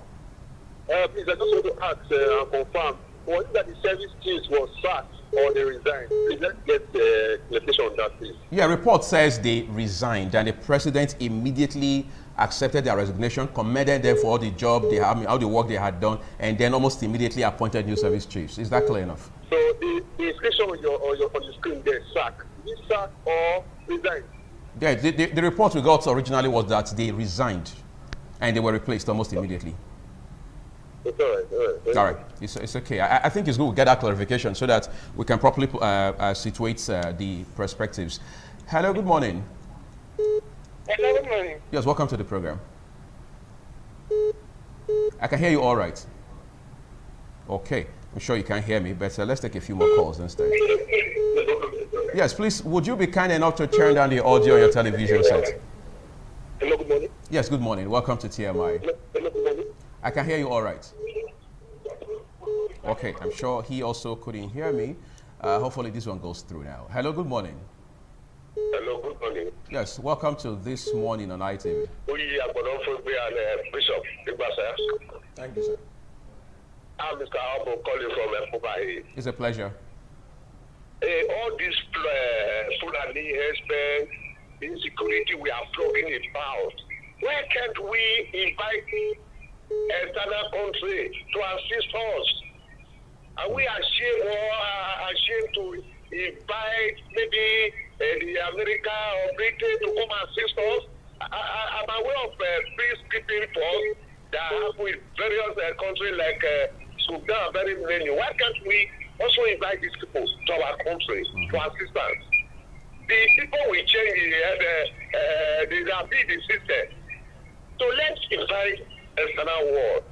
Please, I just want to ask and confirm, was it that the service chiefs was sacked or they resigned? Please, let's get clarification on that, please. Yeah, report says they resigned and the president immediately accepted their resignation, commended them for all the job they have, all the work they had done, and then almost immediately appointed new service chiefs. Is that clear enough? So the inscription on the screen there, sack. Is it sack or resigned? Yeah, the report we got originally was that they resigned and they were replaced almost immediately. It's all right. All right. It's okay. I think it's good we get that clarification so that we can properly situate the perspectives. Hello, good morning. Hello, good morning. Yes, welcome to the program. I can hear you all right. Okay. I'm sure you can't hear me, but let's take a few more calls instead. Yes, please, would you be kind enough to turn down the audio on your television set? Hello, good morning. Yes, good morning. Welcome to TMI. Hello, good morning. I can hear you all right. Okay, I'm sure he also couldn't hear me. Hopefully this one goes through now. Hello, good morning. Hello, good morning. Yes, welcome to This Morning on ITV. Bishop. Thank you, sir. I'm Mr. Albo calling from Mumbai. It's a pleasure. All these Fulani husband insecurity we are talking about, why can't we invite external country to assist us? Are we ashamed to invite maybe the America or Britain to come and assist us? I'm aware of peacekeeping force that happen with various countries like Sudan, very many. Why can't we also invite these people to our country to assist us? The people will change the system. So let's invite external world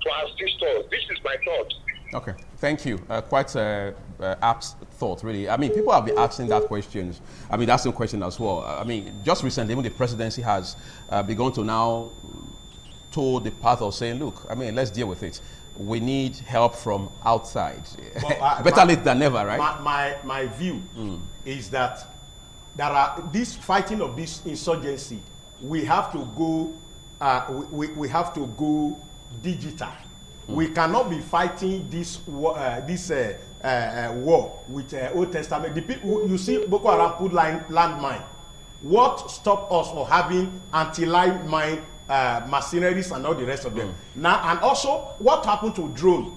to assist us. This is my thought. Okay, thank you. Quite apt thought, really. I mean, people have been asking that questions. I mean, that's the question as well. I mean, just recently, even the presidency has begun to now toe the path of saying, look, I mean, let's deal with it. we need help from outside. But, Better late than never, right? My view is that there are this fighting of this insurgency. We have to go. We have to go digital. We cannot be fighting this war with Old Testament. The people you see Boko Haram put landmine. What stopped us from having anti-landmine mercenaries and all the rest of them? Now, and also, what happened to drone?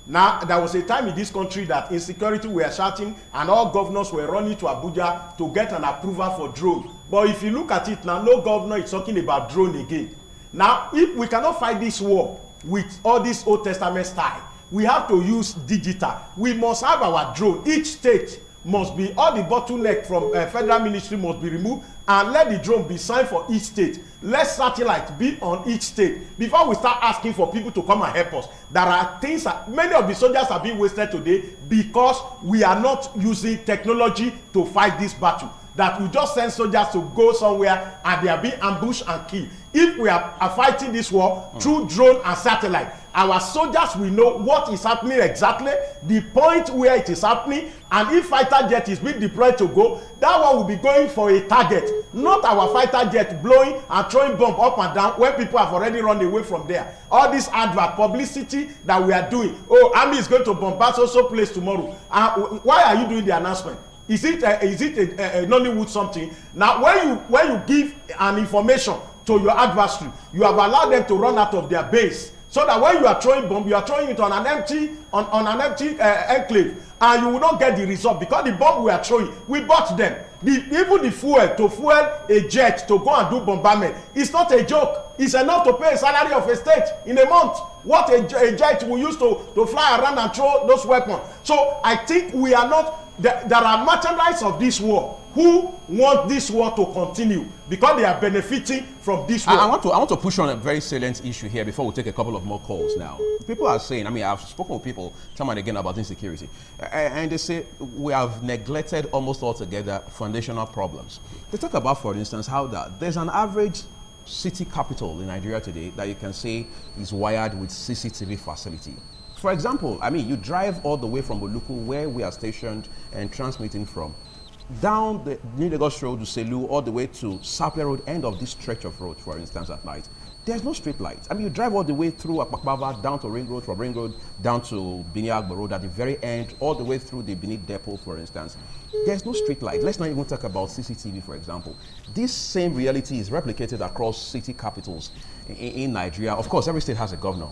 Now, there was a time in this country that insecurity were shouting and all governors were running to Abuja to get an approval for drone. But if you look at it now, no governor is talking about drone again. Now, if we cannot fight this war with all this Old Testament style, we have to use digital. We must have our drone. Each state must be, all the bottleneck from federal ministry must be removed, and let the drone be signed for each state. Let satellite be on each state before we start asking for people to come and help us. There are things that many of the soldiers are being wasted today because we are not using technology to fight this battle. That we just send soldiers to go somewhere and they are being ambushed and killed. If we are fighting this war through drone and satellite, our soldiers will know what is happening exactly, the point where it is happening, and if fighter jet is being deployed to go, that one will be going for a target, not our fighter jet blowing and throwing bomb up and down when people have already run away from there. All this advert publicity that we are doing, oh, army is going to bombard so place tomorrow. Why are you doing the announcement? Is it a Nollywood something? Now, when you give an information to your adversary, you have allowed them to run out of their base, so that when you are throwing bomb, you are throwing it on an empty enclave, and you will not get the result because the bomb we are throwing, we bought them. Even the fuel to fuel a jet to go and do bombardment, it's not a joke. It's enough to pay a salary of a state in a month. What a jet will use to fly around and throw those weapons. So I think we are not. There are merchandise of this war who want this war to continue because they are benefiting from this war. I want to push on a very salient issue here before we take a couple of more calls now. People are saying, I mean, I've spoken with people time and again about insecurity, and they say we have neglected almost altogether foundational problems. They talk about, for instance, how that there's an average city capital in Nigeria today that you can say is wired with CCTV facility. For example, I mean, you drive all the way from Oluku, where we are stationed and transmitting from, down the New Lagos Road to Selu, all the way to Sapele Road, end of this stretch of road, for instance, at night. There's no street lights. I mean, you drive all the way through Akpakpava, down to Ring Road, from Ring Road, down to Bini Agbo Road, at the very end, all the way through the Bini Depot, for instance. There's no street light. Let's not even talk about CCTV, for example. This same reality is replicated across city capitals in Nigeria. Of course, every state has a governor,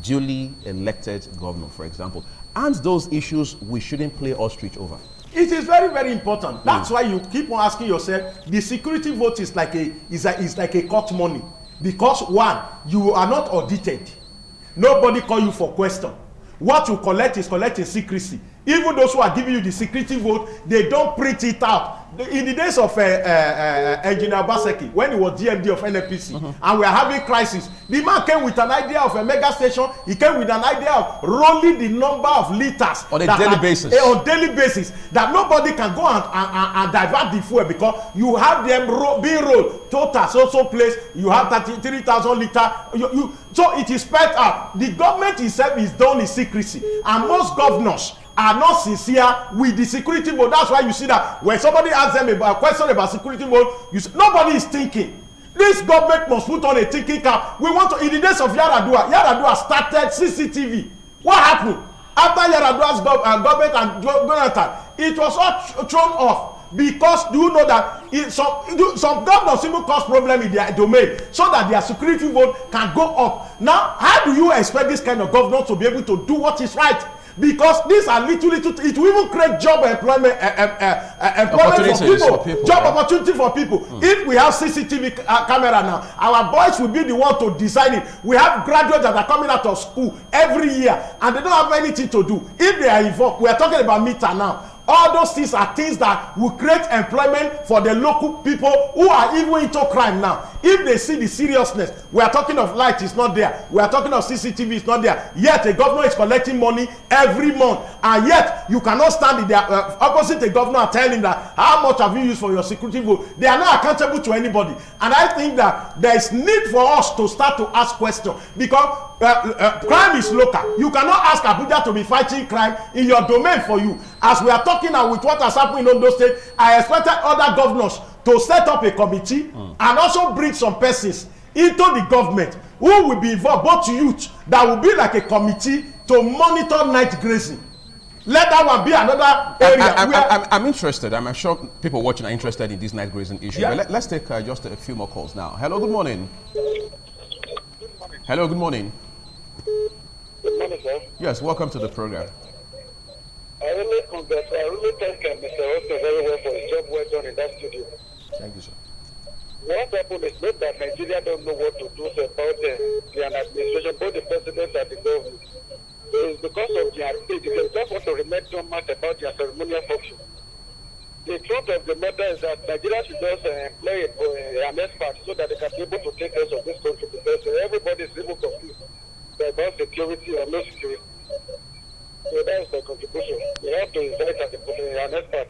duly elected governor, for example. And those issues we shouldn't play ostrich over. It is very, very important. That's why you keep on asking yourself, the security vote is like a court money. Because one, you are not audited. Nobody call you for question. What you collect is collect in secrecy. Even those who are giving you the security vote, they don't print it out. In the days of Engineer Baseki, when he was DMD of NNPC, and we are having crisis, the man came with an idea of a mega station. He came with an idea of rolling the number of liters on a daily basis. On daily basis, that nobody can go and divert the fuel because you have them being rolled. Total so place, you have 33,000 liters. So it is spread out. The government itself is done in secrecy, and most governors are not sincere with the security mode. That's why you see that when somebody asks them about a question about security mode, nobody is thinking. This government must put on a thinking cap. We want to, in the days of Yaradua started CCTV. What happened? After Yaradua's government and Jonathan, it was all thrown off. Because do you know that some governors even cause problem in their domain so that their security vote can go up. Now, how do you expect this kind of governor to be able to do what is right? Because these are little, it will even create job employment for people, job opportunity for people. If we have CCTV camera now, our boys will be the one to design it. We have graduates that are coming out of school every year and they don't have anything to do. If they are involved, we are talking about meter now. All those things are things that will create employment for the local people who are even into crime now. If they see the seriousness, we are talking of light is not there, we are talking of CCTV is not there, yet a governor is collecting money every month, and yet you cannot stand in the opposite the governor and tell him that how much have you used for your security vote. They are not accountable to anybody. And I think that there is need for us to start to ask questions, because crime is local. You cannot ask Abuja to be fighting crime in your domain for you. As we are talking now with what has happened in Ondo State, I expected other governors to set up a committee and also bring some persons into the government who will be involved, both youth, that will be like a committee to monitor night grazing. Let that one be another area. I'm interested. I'm sure people watching are interested in this night grazing issue. Yeah. But let's take just a few more calls now. Hello, good morning. Hello, good morning. Good morning, sir. Yes, welcome to the program. I really thank Mr. Oster very well for his job well done in that studio. Thank you, sir. What happened is not that Nigeria don't know what to do about the administration, both the president and the government. It's because of their state. They just want to remain dormant about their ceremonial function. The truth of the matter is that Nigeria should just employ an expert so that they can be able to take care of this country, because everybody is even confused about security or no security. So that is the contribution. We have to invite an expert.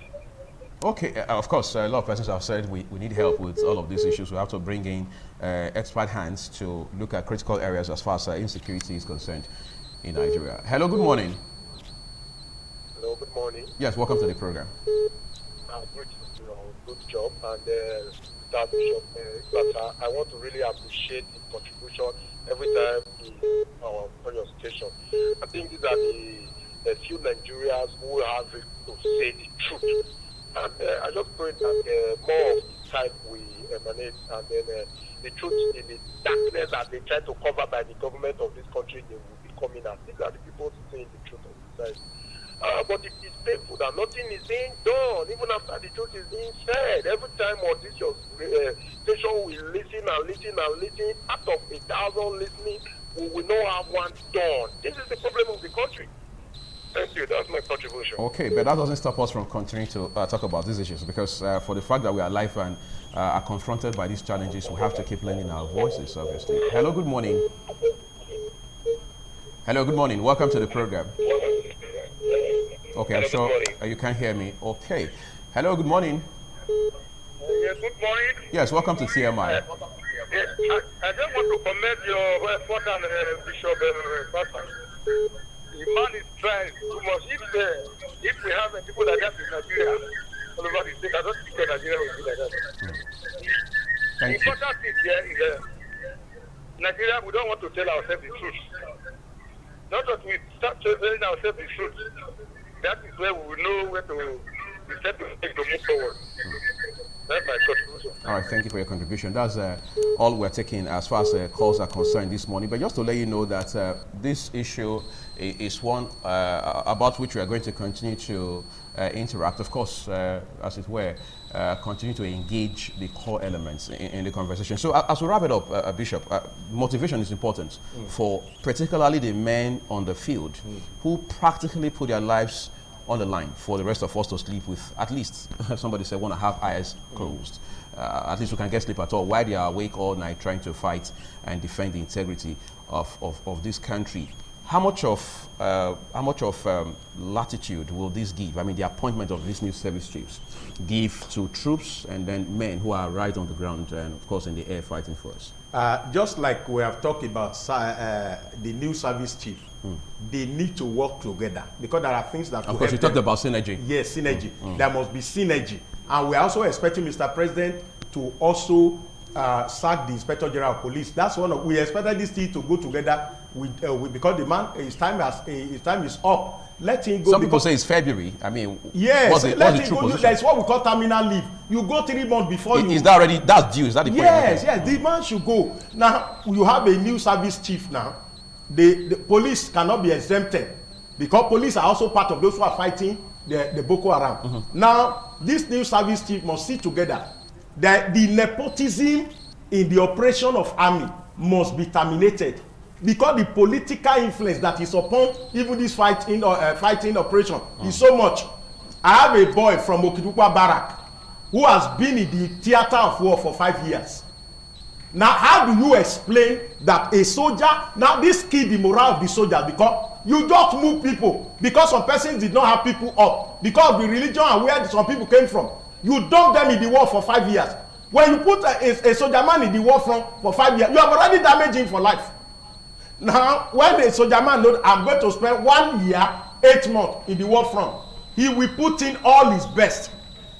Okay, of course, a lot of persons have said we need help with all of these issues. We have to bring in expert hands to look at critical areas as far as insecurity is concerned in Nigeria. Hello, good morning. Hello, good morning. Yes, welcome to the program. Good job, and that Bishop, but I want to really appreciate his contribution every time on your station. I think these are the few Nigerians who have to say the truth. And I just pray that more of this type will emanate, and then the truth in the darkness that they try to cover by the government of this country, they will be coming out. These are the people saying the truth on this side. But it is painful that nothing is being done, even after the truth is being said. Every time on this your station we listen and listen and listen, out of 1,000 listening, we will not have one done. This is the problem of the country. Thank you. That's my contribution. Okay, but that doesn't stop us from continuing to talk about these issues, because for the fact that we are alive and are confronted by these challenges, we have to keep lending our voices, obviously. Hello, good morning. Hello, good morning. Welcome to the program. Okay, I'm sure you can hear me. Okay. Hello, good morning. Yes, good morning. Yes, welcome to TMI. Yes, I just want to commend your effort and Bishop Pastor. The man is trying too much. If we have people like that in Nigeria, all over the state, I don't think Nigeria will be like that. Thank The you. important thing here is Nigeria, we don't want to tell ourselves the truth. Not that we start telling ourselves the truth. That is where we will know where to decide to take to move forward. That's my contribution. All right, thank you for your contribution. That's all we're taking as far as calls are concerned this morning. But just to let you know that this issue is one about which we are going to continue to interact. Of course, as it were, continue to engage the core elements in the conversation. So as we wrap it up, Bishop, motivation is important for particularly the men on the field who practically put their lives on the line for the rest of us to sleep with, at least, somebody said, want to have eyes closed. At least we can get sleep at all while they are awake all night trying to fight and defend the integrity of this country. How much of latitude will this give? I mean, the appointment of these new service chiefs give to troops and then men who are right on the ground and, of course, in the air fighting for us? Just like we have talked about the new service chief, they need to work together, because there are things that. Of course, you talked about synergy. Yes, synergy. There must be synergy, and we are also expecting Mr. President to also sack the Inspector General of Police. That's one of we expected this thing to go together with because the man his time is up. Let him go. Some people say it's February. I mean, yes, let him go. Position? That's what we call terminal leave. You go 3 months before you. Is that already? That's due. Is that the point? Yes, yes. The man should go. Now you have a new service chief now. The police cannot be exempted, because police are also part of those who are fighting the Boko Haram. Now this new service chief must sit together. The nepotism in the operation of army must be terminated, because the political influence that is upon even this fighting operation is so much. I have a boy from Okidukwa Barrack who has been in the theater of war for 5 years. Now, how do you explain that a soldier, now this kill the morale of the soldiers because you just move people because some persons did not have people up because of the religion and where some people came from. You dump them in the war for 5 years. When you put a soldier man in the war front for 5 years, you have already damaged him for life. Now, when a soldier man knows I'm going to spend 1 year, 8 months in the war front, he will put in all his best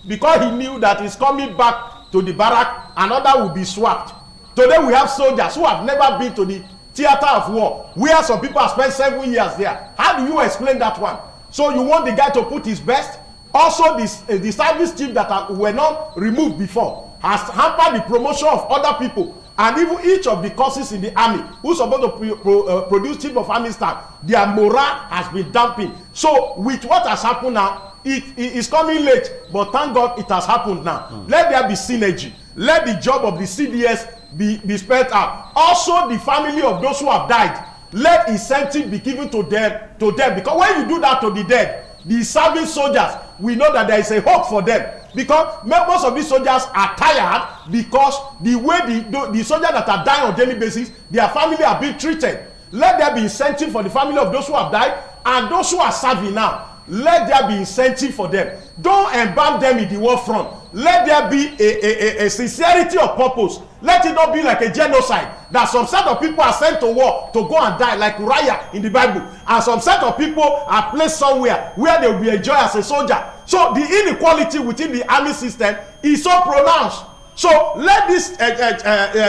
because he knew that he's coming back to the barrack, another will be swapped. Today we have soldiers who have never been to the theater of war, where some people have spent 7 years there. How do you explain that one? So you want the guy to put his best? Also, the service chief that were not removed before has hampered the promotion of other people. And even each of the courses in the army who's supposed to produce chief of army staff, their morale has been damping. So with what has happened now, it is coming late, but thank God it has happened now. Let there be synergy. Let the job of the CDS be spelled out. Also, the family of those who have died, let incentive be given to them, because when you do that to the dead, the serving soldiers, we know that there is a hope for them, because most of these soldiers are tired because the way the soldiers that are dying on a daily basis, their family are being treated. Let there be incentive for the family of those who have died and those who are serving now. Let there be incentive for them. Don't embalm them in the war front. Let there be a sincerity of purpose. Let it not be like a genocide, that some set of people are sent to war to go and die like Uriah in the Bible, and some set of people are placed somewhere where they will be enjoyed as a soldier. So the inequality within the army system is so pronounced. So let this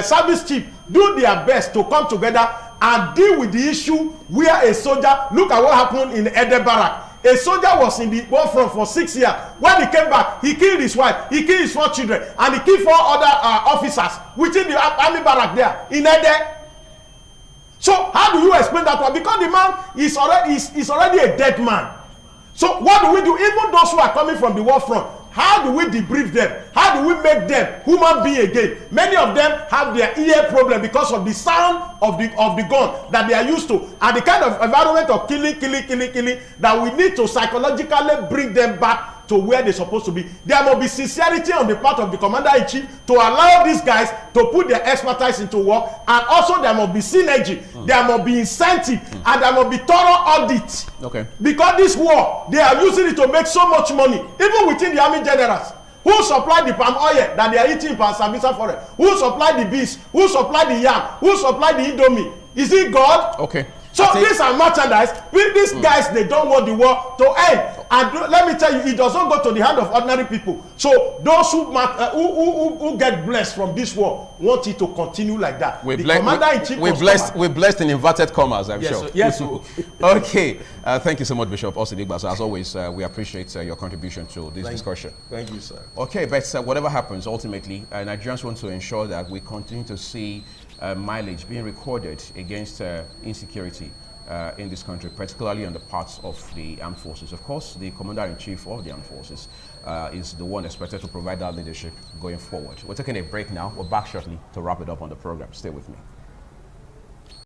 service chief do their best to come together and deal with the issue where a soldier, look at what happened in Ede Barrack. A soldier was in the war front for 6 years. When he came back, he killed his wife, he killed his 4 children, and he killed 4 other officers within the army barrack there in Ede. So how do you explain that one? Because the man is already a dead man. So what do we do? Even those who are coming from the war front, how do we debrief them? How do we make them human being again? Many of them have their ear problem because of the sound of the gun that they are used to, and the kind of environment of killing that we need to psychologically bring them back to where they're supposed to be. There must be sincerity on the part of the commander-in-chief to allow these guys to put their expertise into work, and also there must be synergy, there must be incentive, and there must be thorough audit. Okay. Because this war, they are using it to make so much money, even within the army generals. Who supplied the palm oil that they are eating in Sambisa forest? Who supplied the bees? Who supplied the yam? Who supplied the indomie? Is it God? Okay. So these are merchandise. These guys, they don't want the war to end. And let me tell you, it doesn't go to the hand of ordinary people. So those who get blessed from this war want it to continue like that. We're blessed in inverted commas, I'm sure. Yes. Okay. Thank you so much, Bishop Osinigba. So as always, we appreciate your contribution to this discussion. Thank you, sir. Okay, but whatever happens, ultimately, Nigerians want to ensure that we continue to see mileage being recorded against insecurity in this country, particularly on the parts of the armed forces. Of course, the Commander-in-Chief of the armed forces is the one expected to provide that leadership going forward. We're taking a break now. We're back shortly to wrap it up on the program. Stay with me.